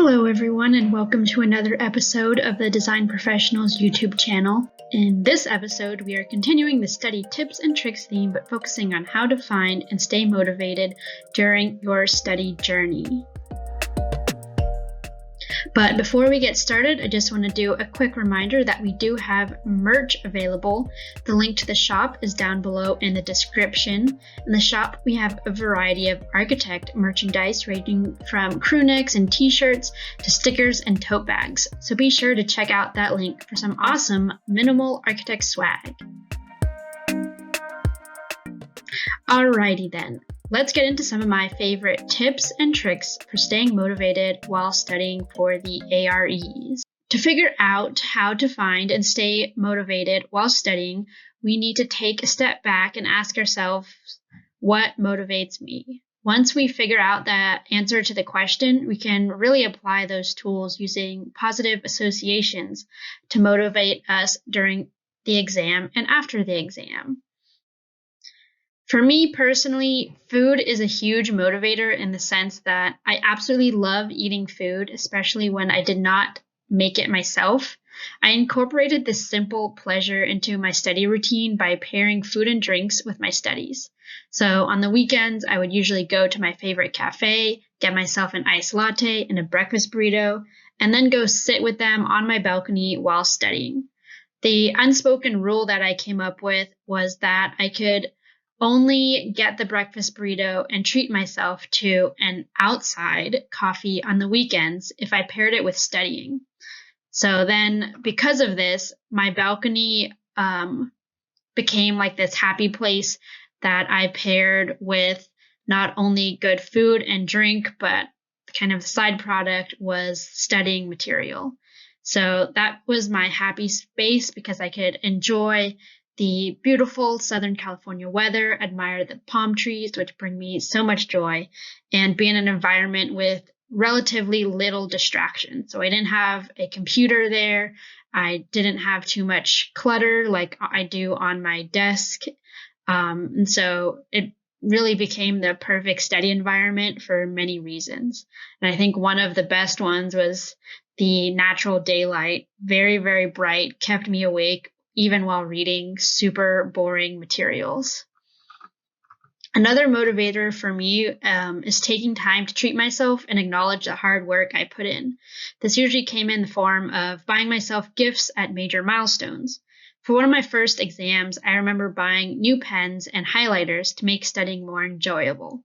Hello everyone, and welcome to another episode of the Design Professionals YouTube channel. In this episode, we are continuing the study tips and tricks theme, but focusing on how to find and stay motivated during your study journey. But before we get started, I just want to do a quick reminder that we do have merch available. The link to the shop is down below in the description. In the shop, we have a variety of architect merchandise ranging from crew necks and t-shirts to stickers and tote bags. So be sure to check out that link for some awesome minimal architect swag. Alrighty then. Let's get into some of my favorite tips and tricks for staying motivated while studying for the AREs. To figure out how to find and stay motivated while studying, we need to take a step back and ask ourselves, what motivates me? Once we figure out the answer to the question, we can really apply those tools using positive associations to motivate us during the exam and after the exam. For me personally, food is a huge motivator in the sense that I absolutely love eating food, especially when I did not make it myself. I incorporated this simple pleasure into my study routine by pairing food and drinks with my studies. So on the weekends, I would usually go to my favorite cafe, get myself an iced latte and a breakfast burrito, and then go sit with them on my balcony while studying. The unspoken rule that I came up with was that I could only get the breakfast burrito and treat myself to an outside coffee on the weekends if I paired it with studying. So then because of this, my balcony became like this happy place that I paired with not only good food and drink, but kind of the side product was studying material. So that was my happy space because I could enjoy the beautiful Southern California weather, admire the palm trees, which bring me so much joy, and be in an environment with relatively little distraction. So I didn't have a computer there. I didn't have too much clutter like I do on my desk. And so it really became the perfect study environment for many reasons. And I think one of the best ones was the natural daylight, very, very bright, kept me awake even while reading super boring materials. Another motivator for me is taking time to treat myself and acknowledge the hard work I put in. This usually came in the form of buying myself gifts at major milestones. For one of my first exams, I remember buying new pens and highlighters to make studying more enjoyable.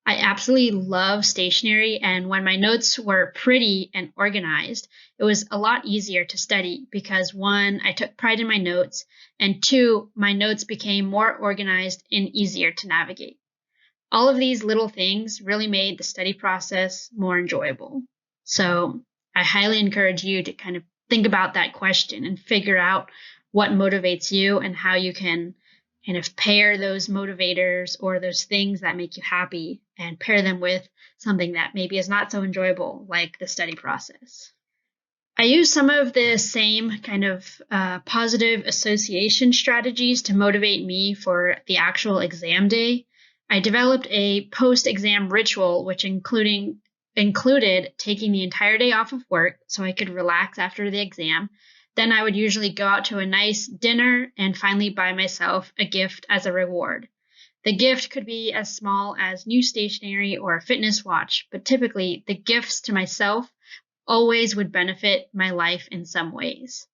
I absolutely love stationery, and when my notes were pretty and organized, it was a lot easier to study because one, I took pride in my notes, and two, my notes became more organized and easier to navigate. All of these little things really made the study process more enjoyable. So I highly encourage you to kind of think about that question and figure out what motivates you and how you can kind of pair those motivators or those things that make you happy and pair them with something that maybe is not so enjoyable, like the study process. I use some of the same kind of positive association strategies to motivate me for the actual exam day. I developed a post-exam ritual, which included taking the entire day off of work so I could relax after the exam. Then I would usually go out to a nice dinner and finally buy myself a gift as a reward. The gift could be as small as new stationery or a fitness watch, but typically the gifts to myself always would benefit my life in some ways.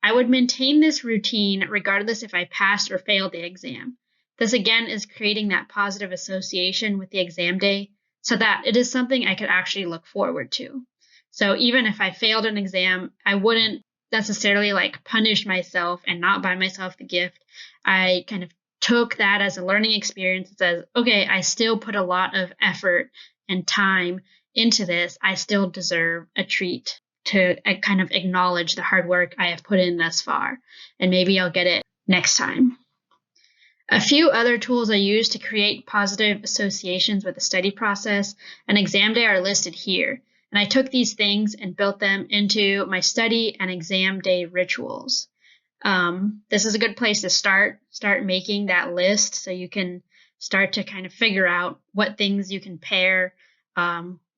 I would maintain this routine regardless if I passed or failed the exam. This again is creating that positive association with the exam day so that it is something I could actually look forward to. So even if I failed an exam, I wouldn't necessarily like punish myself and not buy myself the gift. I kind of took that as a learning experience that says, okay, I still put a lot of effort and time into this. I still deserve a treat to kind of acknowledge the hard work I have put in thus far, and maybe I'll get it next time. A few other tools I use to create positive associations with the study process and exam day are listed here. And I took these things and built them into my study and exam day rituals. This is a good place to start making that list so you can start to kind of figure out what things you can pair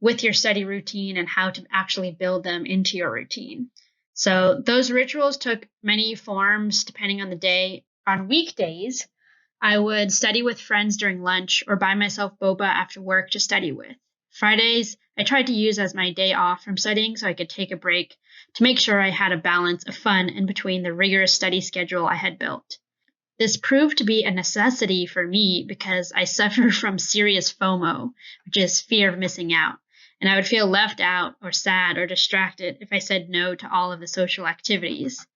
with your study routine and how to actually build them into your routine. So those rituals took many forms depending on the day. On weekdays, I would study with friends during lunch or buy myself boba after work to study with. Fridays, I tried to use as my day off from studying so I could take a break to make sure I had a balance of fun in between the rigorous study schedule I had built. This proved to be a necessity for me because I suffer from serious FOMO, which is fear of missing out, and I would feel left out or sad or distracted if I said no to all of the social activities.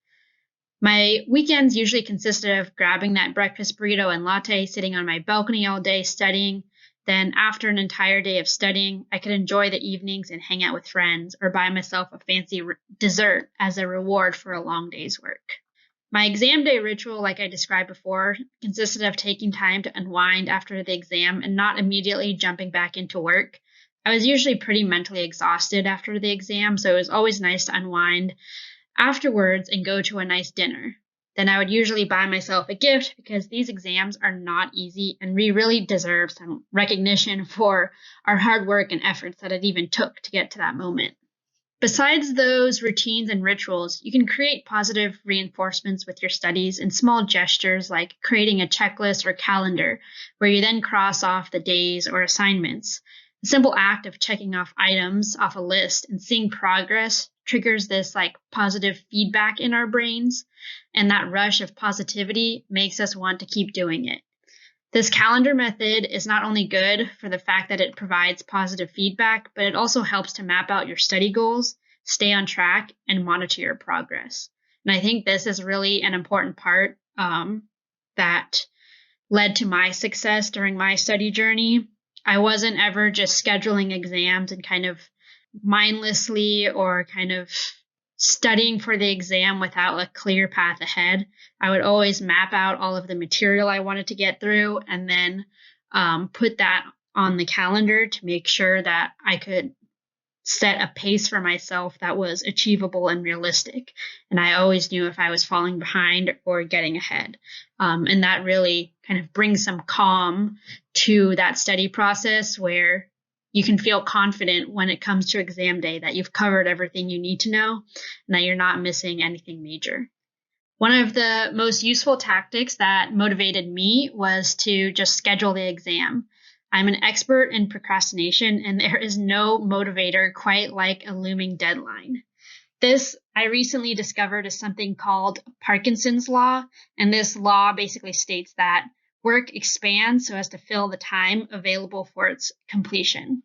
My weekends usually consisted of grabbing that breakfast burrito and latte, sitting on my balcony all day studying. Then, after an entire day of studying, I could enjoy the evenings and hang out with friends or buy myself a fancy dessert as a reward for a long day's work. My exam day ritual, like I described before, consisted of taking time to unwind after the exam and not immediately jumping back into work. I was usually pretty mentally exhausted after the exam, so it was always nice to unwind afterwards and go to a nice dinner. Then I would usually buy myself a gift because these exams are not easy and we really deserve some recognition for our hard work and efforts that it even took to get to that moment. Besides those routines and rituals, you can create positive reinforcements with your studies in small gestures like creating a checklist or calendar where you then cross off the days or assignments. The simple act of checking off items off a list and seeing progress triggers this positive feedback in our brains, and that rush of positivity makes us want to keep doing it. This calendar method is not only good for the fact that it provides positive feedback, but it also helps to map out your study goals, stay on track, and monitor your progress. And I think this is really an important part that led to my success during my study journey. I wasn't ever just scheduling exams and kind of mindlessly or kind of studying for the exam without a clear path ahead. I would always map out all of the material I wanted to get through and then put that on the calendar to make sure that I could set a pace for myself that was achievable and realistic. And I always knew if I was falling behind or getting ahead. And that really kind of brings some calm to that study process where you can feel confident when it comes to exam day that you've covered everything you need to know and that you're not missing anything major. One of the most useful tactics that motivated me was to just schedule the exam. I'm an expert in procrastination, and there is no motivator quite like a looming deadline. This I recently discovered is something called Parkinson's Law, and this law basically states that work expands so as to fill the time available for its completion.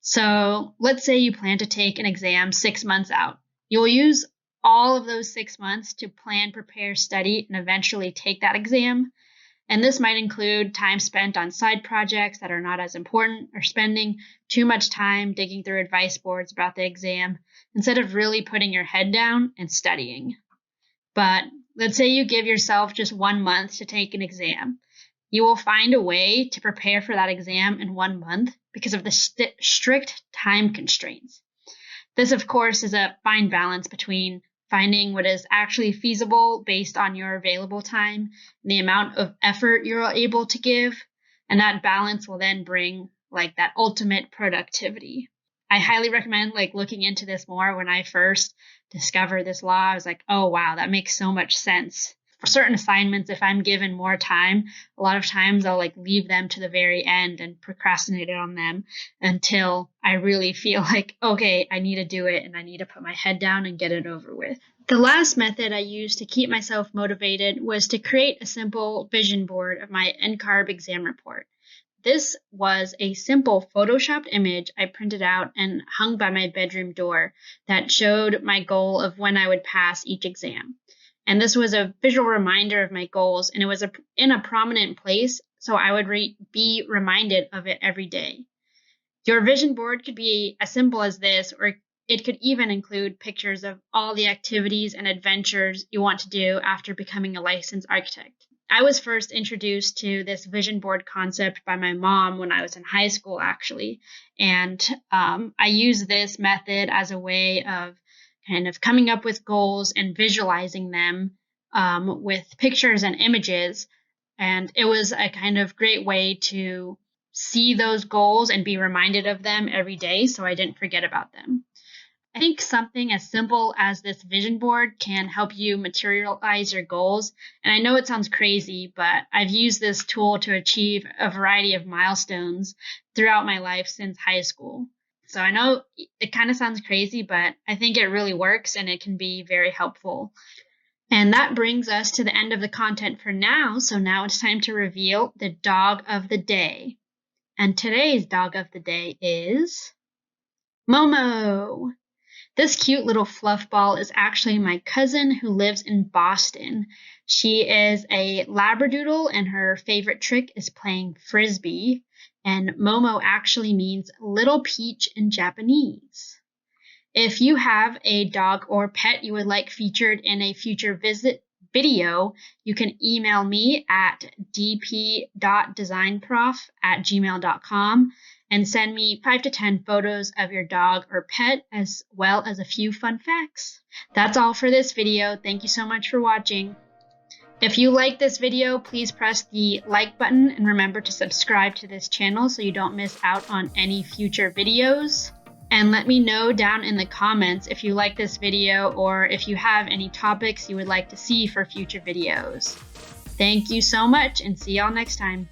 So let's say you plan to take an exam 6 months out. You'll use all of those 6 months to plan, prepare, study, and eventually take that exam. And this might include time spent on side projects that are not as important or spending too much time digging through advice boards about the exam instead of really putting your head down and studying. But let's say you give yourself just 1 month to take an exam. You will find a way to prepare for that exam in 1 month because of the strict time constraints. This, of course, is a fine balance between finding what is actually feasible based on your available time and the amount of effort you're able to give. And that balance will then bring that ultimate productivity. I highly recommend looking into this more. When I first discovered this law, I was like, oh, wow, that makes so much sense. For certain assignments, if I'm given more time, a lot of times I'll leave them to the very end and procrastinate on them until I really feel okay, I need to do it and I need to put my head down and get it over with. The last method I used to keep myself motivated was to create a simple vision board of my NCARB exam report. This was a simple photoshopped image I printed out and hung by my bedroom door that showed my goal of when I would pass each exam. And this was a visual reminder of my goals, and it was in a prominent place, so I would be reminded of it every day. Your vision board could be as simple as this, or it could even include pictures of all the activities and adventures you want to do after becoming a licensed architect. I was first introduced to this vision board concept by my mom when I was in high school, actually, and I use this method as a way of kind of coming up with goals and visualizing them with pictures and images. And it was a kind of great way to see those goals and be reminded of them every day so I didn't forget about them. I think something as simple as this vision board can help you materialize your goals. And I know it sounds crazy, but I've used this tool to achieve a variety of milestones throughout my life since high school. So I know it kind of sounds crazy, but I think it really works and it can be very helpful. And that brings us to the end of the content for now. So now it's time to reveal the dog of the day. And today's dog of the day is MOMO. This cute little fluff ball is actually my cousin who lives in Boston. She is a Labradoodle and her favorite trick is playing frisbee. And Momo actually means little peach in Japanese. If you have a dog or pet you would like featured in a future video, you can email me at dp.designprof@gmail.com and send me 5 to 10 photos of your dog or pet as well as a few fun facts. That's all for this video. Thank you so much for watching. If you like this video, please press the like button and remember to subscribe to this channel so you don't miss out on any future videos. And let me know down in the comments if you like this video or if you have any topics you would like to see for future videos. Thank you so much and see y'all next time.